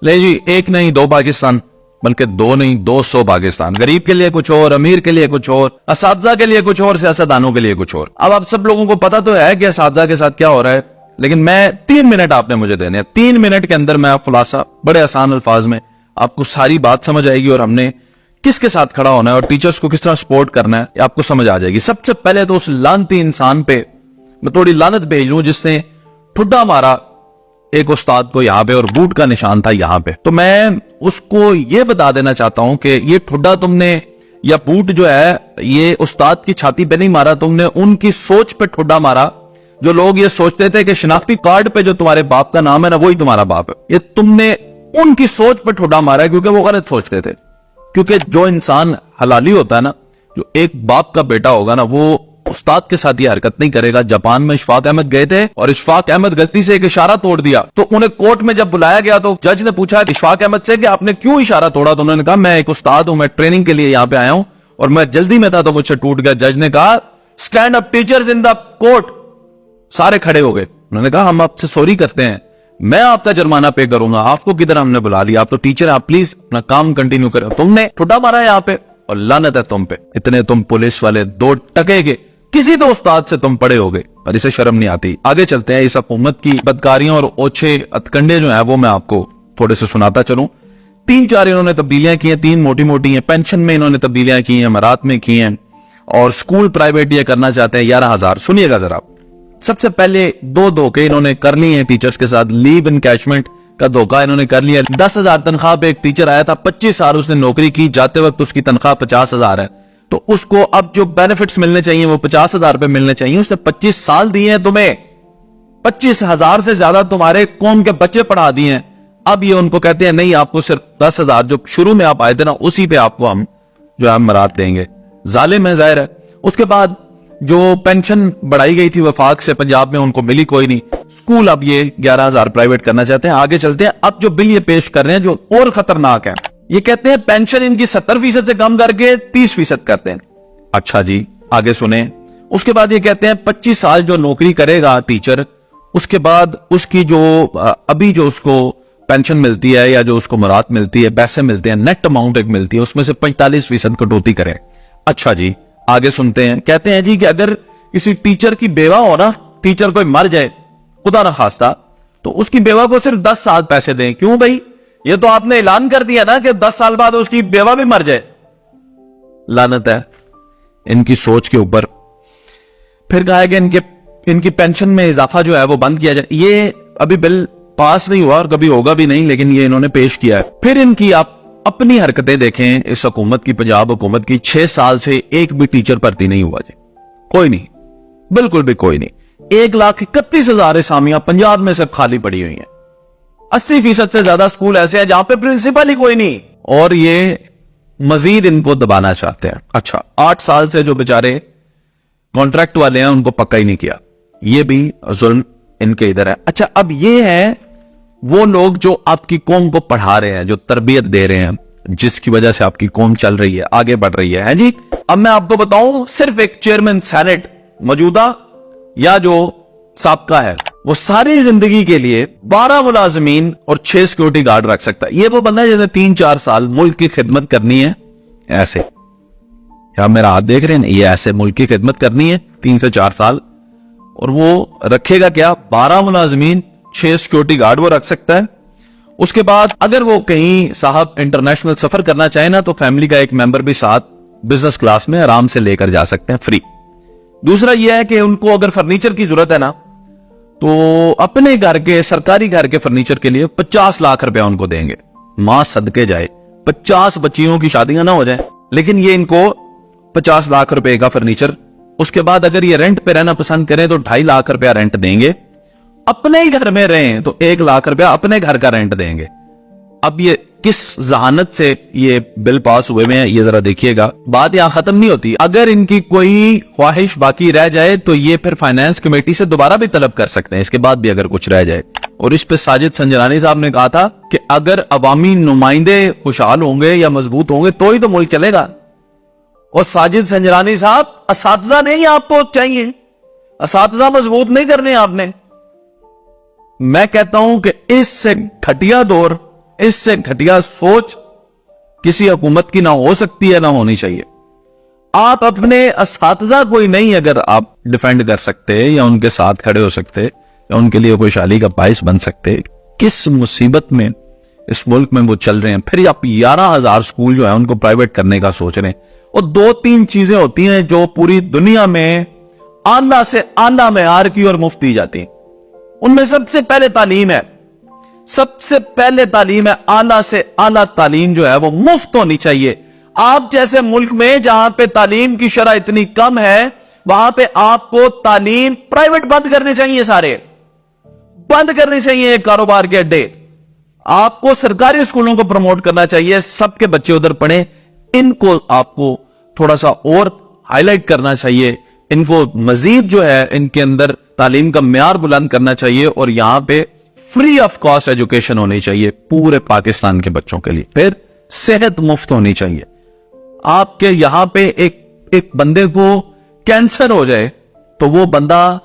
ले जी, एक नहीं दो पाकिस्तान, बल्कि दो नहीं 200 पाकिस्तान। गरीब के लिए कुछ और, अमीर के लिए कुछ और, असातिज़ा के लिए कुछ और, सियासतदानों के लिए कुछ और। अब आप सब लोगों को पता तो है कि असातिज़ा के साथ क्या हो रहा है, लेकिन मैं 3 मिनट आपने मुझे देने हैं। 3 मिनट के अंदर मैं खुलासा बड़े आसान अल्फाज में आपको सारी बात समझ आएगी और हमने किसके साथ खड़ा होना है और टीचर्स को किस तरह सपोर्ट करना है, आपको समझ आ जाएगी। सबसे पहले तो उस लानती इंसान पे मैं थोड़ी लानत भेज लूं जिसने ठुड्डा मारा एक उस्ताद को यहां पे और बूट का निशान था यहां पे। तो मैं उसको ये बता देना चाहता हूं कि ये ठुड्डा तुमने या बूट जो है ये उस्ताद की छाती पे नहीं मारा, तुमने उनकी सोच पे ठुड्डा मारा। जो लोग ये सोचते थे कि शनाख्ती कार्ड पे जो तुम्हारे बाप का नाम है ना वही तुम्हारा बाप है, ये तुमने उनकी सोच पे ठुड्डा मारा है क्योंकि वो गलत सोचते थे। क्योंकि जो इंसान हलाली होता है ना, जो एक बाप का बेटा होगा ना, वो उस्ताद के साथ ये हरकत नहीं करेगा। जापान में इशफाक अहमद गए थे और इशफाक अहमद गलती से एक इशारा तोड़ दिया, तो उन्हें कोर्ट में जब बुलाया गया तो जज ने पूछा इशफाक अहमद से कि आपने क्यों इशारा तोड़ा, तो उन्होंने कहा मैं एक उस्ताद हूं, मैं ट्रेनिंग के लिए यहां पे आया हूं और मैं जल्दी में था तो मुझसे टूट गया। जज ने कहा stand up teachers in the court, सारे खड़े हो गए। उन्होंने कहा हम आपसे सॉरी करते हैं, मैं आपका जुर्माना पे करूंगा, आपको किधर हमने बुला लिया, आप तो टीचर, आप प्लीज अपना काम कंटिन्यू करो। तुमने ठुड्डा मारा यहाँ पे और लानत है तुम पे, इतने तुम पुलिस वाले 2 टके के किसी तो उस्ताद से तुम पड़े हो गए और इसे शर्म नहीं आती। आगे चलते हैं, इस हुकूमत की बदकारियों और ओछे अतकंडे जो है वो मैं आपको थोड़े से सुनाता चलूं। 3-4 इन्होंने तब्दीलियां की हैं, 3 मोटी मोटी हैं। पेंशन में इन्होंने तब्दीलियां की हैं, मरात में की हैं, और स्कूल प्राइवेट ये करना चाहते हैं 11,000। सुनिएगा जरा, सबसे पहले 2 धोखे इन्होंने कर लिए हैं टीचर्स के साथ। लीव इनकैशमेंट का धोखा इन्होंने कर लिया। 10,000 तनख्वाह पे एक टीचर आया था, 25 साल उसने नौकरी की, जाते वक्त उसकी तनख्वाह 50,000 है, तो उसको अब जो बेनिफिट्स मिलने चाहिए वो 50,000 रुपए मिलने चाहिए। उसने 25 साल दिए हैं तुम्हें, 25,000 से ज्यादा तुम्हारे कौम के बच्चे पढ़ा दिए हैं। अब ये उनको कहते हैं नहीं, आपको सिर्फ 10,000 जो शुरू में आप आए थे ना उसी पे आपको हम जो है मरात देंगे। जालिम है, जाहिर है। उसके बाद जो पेंशन बढ़ाई गई थी वफाक से पंजाब में, उनको मिली कोई नहीं। स्कूल अब ये 11,000 प्राइवेट करना चाहते हैं। आगे चलते हैं, अब जो बिल ये पेश कर रहे हैं जो और खतरनाक है, ये कहते हैं पेंशन इनकी 70% से कम करके 30% करते हैं। अच्छा जी, आगे सुने। उसके बाद ये कहते हैं 25 साल जो नौकरी करेगा टीचर, उसके बाद उसकी जो अभी जो उसको पेंशन मिलती है या जो उसको मरात मिलती है, पैसे मिलते हैं, नेट अमाउंट एक मिलती है, उसमें से 45% कटौती करें। अच्छा जी, आगे सुनते हैं। कहते हैं जी कि अगर किसी टीचर की बेवा हो ना, टीचर कोई मर जाए खुदा ना खास्ता, तो उसकी बेवा को सिर्फ 10 साल पैसे दें। क्यों भाई, ये तो आपने ऐलान कर दिया ना कि 10 साल बाद उसकी बेवा भी मर जाए। लानत है इनकी सोच के ऊपर। फिर कहा कि इनकी पेंशन में इजाफा जो है वो बंद किया जाए। ये अभी बिल पास नहीं हुआ और कभी होगा भी नहीं, लेकिन ये इन्होंने पेश किया है। फिर इनकी आप अपनी हरकतें देखें इस हुकूमत की, पंजाब हुकूमत की। 6 साल से एक भी टीचर भर्ती नहीं हुआ जी, कोई नहीं, बिल्कुल भी कोई नहीं। 1,31,000 असामियां पंजाब में सिर्फ खाली पड़ी हुई हैं। 80% से ज्यादा स्कूल ऐसे हैं जहां पे प्रिंसिपल ही कोई नहीं, और ये मजीद इनको दबाना चाहते हैं। अच्छा, 8 साल से जो बेचारे कॉन्ट्रैक्ट वाले हैं उनको पक्का ही नहीं किया, ये भी जुल्म इनके इधर है। अच्छा, अब ये है वो लोग जो आपकी कौम को पढ़ा रहे हैं, जो तरबियत दे रहे हैं, जिसकी वजह से आपकी कौम चल रही है, आगे बढ़ रही है जी। अब मैं आपको बताऊं, सिर्फ एक चेयरमैन सेनेट मौजूदा या जो साबका है, वो सारी जिंदगी के लिए 12 मुलाजमीन और 6 सिक्योरिटी गार्ड रख सकता है। ये वो बंदा है जिसने 3-4 साल मुल्क की खिदमत करनी है। ऐसे क्या मेरा हाथ देख रहे हैं, ये ऐसे मुल्क की खिदमत करनी है 3 से 4 साल, और वो रखेगा क्या, 12 मुलाजमीन 6 सिक्योरिटी गार्ड वो रख सकता है। उसके बाद अगर वो कहीं साहब इंटरनेशनल सफर करना चाहे ना, तो फैमिली का एक मेंबर भी साथ बिजनेस क्लास में आराम से लेकर जा सकते हैं, फ्री। दूसरा यह है कि उनको अगर फर्नीचर की जरूरत है ना, तो अपने घर के, सरकारी घर के फर्नीचर के लिए 50 लाख रुपया उनको देंगे। मां सदके जाए, 50 बच्चियों की शादियां ना हो जाए, लेकिन ये इनको 50 लाख रुपए का फर्नीचर। उसके बाद अगर ये रेंट पे रहना पसंद करें तो 2.5 लाख रुपया रेंट देंगे। अपने ही घर में रहें तो 1 लाख रुपया अपने घर का रेंट देंगे। अब ये किस जहानत से ये बिल पास हुए हैं, ये जरा देखिएगा। बात यहां खत्म नहीं होती। अगर इनकी कोई ख्वाहिश बाकी रह जाए तो ये फिर फाइनेंस कमेटी से दोबारा भी तलब कर सकते हैं, इसके बाद भी अगर कुछ रह जाए। और इस पे साजिद संजरानी साहब ने कहा था कि अगर अवामी नुमाइंदे खुशहाल होंगे या मजबूत होंगे तो ही तो मुल्क चलेगा। और साजिद संजरानी साहब, असातिज़ा नहीं आपको चाहिए, असातिज़ा मजबूत नहीं करने आपने। मैं कहता हूं कि इससे घटिया दौर इससे घटिया सोच किसी हुकूमत की ना हो सकती है, ना होनी चाहिए। आप अपने असातिज़ा कोई नहीं अगर आप डिफेंड कर सकते या उनके साथ खड़े हो सकते या उनके लिए कोई शाली का बाइस बन सकते, किस मुसीबत में इस मुल्क में वो चल रहे हैं। फिर आप 11,000 स्कूल जो है उनको प्राइवेट करने का सोच रहे हैं। और 2-3 चीजें होती हैं जो पूरी दुनिया में आला से आला मेयार की और मुफ्त दी जाती हैं। उनमें सबसे पहले तालीम है, सबसे पहले तालीम है। आला से आला तालीम जो है वो मुफ्त होनी चाहिए। आप जैसे मुल्क में जहां पे तालीम की शरह इतनी कम है, वहां पे आपको तालीम प्राइवेट बंद करने चाहिए, सारे बंद करने चाहिए कारोबार के अड्डे। आपको सरकारी स्कूलों को प्रमोट करना चाहिए, सबके बच्चे उधर पढ़े। इनको आपको थोड़ा सा और हाईलाइट करना चाहिए, इनको मजीद जो है इनके अंदर तालीम का म्यार बुलंद करना चाहिए और यहां पे फ्री ऑफ कॉस्ट एजुकेशन होनी चाहिए पूरे पाकिस्तान के बच्चों के लिए। फिर सेहत मुफ्त होनी चाहिए। आपके यहां पे एक बंदे को कैंसर हो जाए तो वो बंदा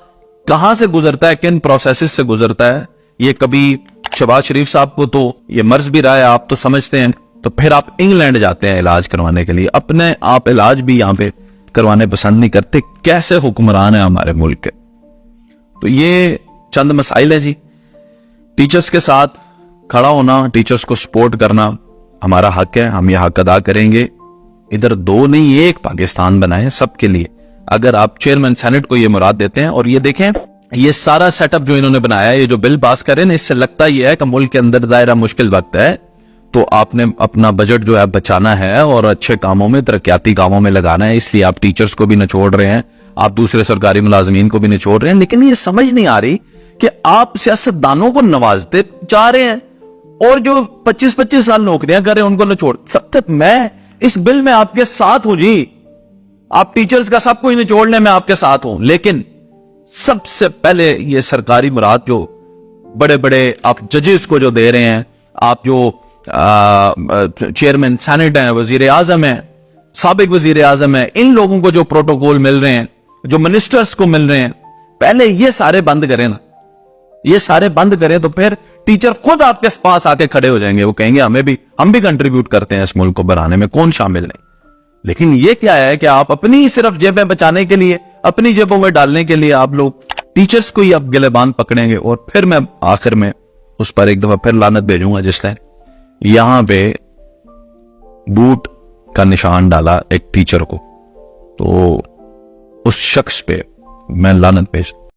कहां से गुजरता है, किन प्रोसेसेस से गुजरता है। ये कभी शहबाज शरीफ साहब को तो ये मर्ज भी रहा है, आप तो समझते हैं। तो फिर आप इंग्लैंड जाते हैं इलाज करवाने के लिए, अपने आप इलाज भी यहां पे करवाने पसंद नहीं करते। कैसे हुक्मरान है हमारे मुल्क के। तो ये चंद मसाइल है जी। टीचर्स के साथ खड़ा होना, टीचर्स को सपोर्ट करना हमारा हक है, हम यह हक अदा करेंगे। इधर दो नहीं एक पाकिस्तान बनाए सबके लिए। अगर आप चेयरमैन सेनेट को ये मुराद देते हैं, और ये देखें ये सारा सेटअप जो इन्होंने बनाया, ये जो बिल पास करें ना, इससे लगता यह है कि मुल्क के अंदर दायरा मुश्किल वक्त है, तो आपने अपना बजट जो है बचाना है और अच्छे कामों में, तरक्याती कामों में लगाना है। इसलिए आप टीचर्स को भी निचोड़ रहे हैं, आप दूसरे सरकारी मुलाजमीन को भी निचोड़ रहे हैं। लेकिन ये समझ नहीं आ रही कि आप सियासतदानों को नवाजते जा रहे हैं और जो 25-25 साल नौकरियां कर रहे हैं उनको निचोड़। सब तक मैं इस बिल में आपके साथ हूं जी, आप टीचर्स का सब कुछ निचोड़ लें, मैं आपके साथ हूं। लेकिन सबसे पहले ये सरकारी मुराद जो बड़े बड़े आप जजेस को जो दे रहे हैं, आप जो चेयरमैन सेनेट हैं, वजीर आजम है, साबिक वजीर आजम है, इन लोगों को जो प्रोटोकॉल मिल रहे हैं, जो मिनिस्टर्स को मिल रहे हैं, पहले ये सारे बंद करें ना, ये सारे बंद करें तो फिर टीचर खुद आपके पास आके खड़े हो जाएंगे। वो कहेंगे हम भी कंट्रीब्यूट करते हैं इस मुल्क को बनाने में, कौन शामिल नहीं। लेकिन ये क्या है कि आप अपनी सिर्फ जेबें बचाने के लिए, अपनी जेबों में डालने के लिए आप लोग टीचर्स को ही अब गिलेबान पकड़ेंगे। और फिर मैं आखिर में उस पर एक दफा फिर लानत भेजूंगा जिसने यहां पे बूट का निशान डाला एक टीचर को, तो उस शख्स पे मैं लानत भेज